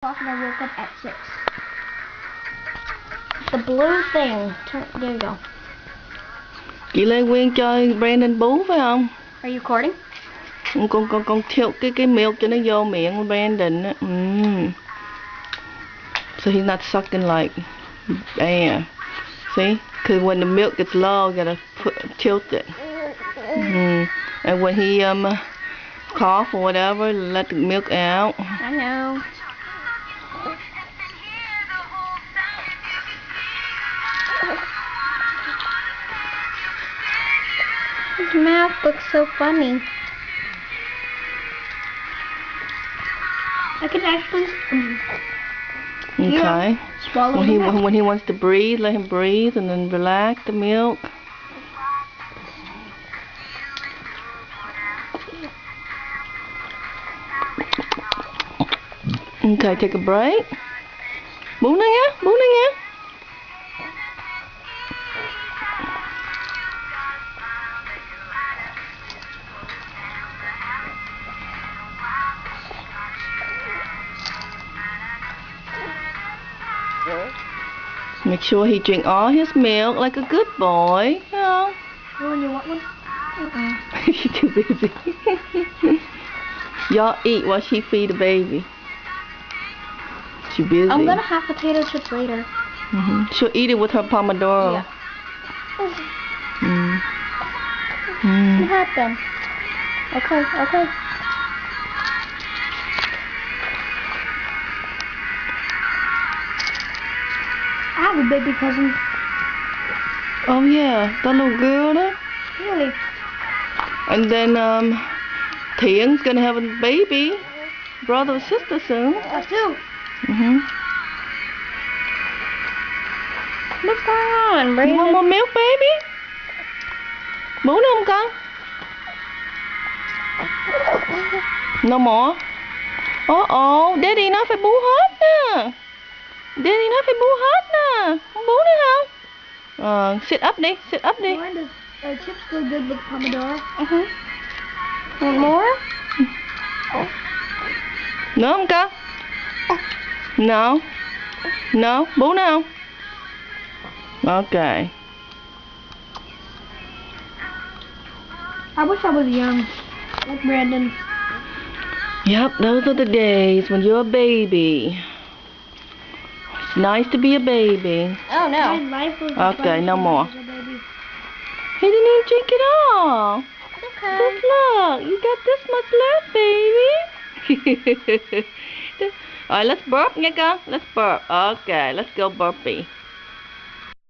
And I woke up at 6. The blue thing. There you go. Chị Lê Quyên chơi Brandon bú phải không? Are you recording? Con thiệu cái milk cho nó vô miệng của Brandon á. So he's not sucking like bam. See? Because when the milk gets low, you gotta tilt it. And when he cough or whatever, let the milk out. I know. His mouth looks so funny. I can actually Okay. swallow When he wants to breathe, let him breathe and then relax the milk. Okay, take a break. Bú nó nhé, bú nó nhé. Make sure he drink all his milk like a good boy. Oh. When you want one? She's too busy. Y'all eat while she feed the baby. She busy. I'm gonna have potato chips later. She'll eat it with her pomodoro. Yeah. What happened? Okay. I have a baby cousin. Oh yeah, that little girl there? Really? And then Thien's gonna have a baby, brother or sister soon. Us too. What's going on, Brandon? You want more milk, baby? Bú nữa không con? No more. Daddy nói phải bú hết nè. Daddy nói phải bú hết nè. Không bú nữa không? Sit up đi, sit up đi. Why does chips go good with pomodoro? Want more? Nữa không con? No. Bú nữa không? Okay. I wish I was young, like Brandon. Yep, those are the days when you're a baby. It's nice to be a baby. Oh no. My life was Okay, no more. as a baby. He didn't even drink it all. Okay. Just look, you got this much left, baby. Alright, let's burp nha con. Let's burp. Okay, let's go burpee.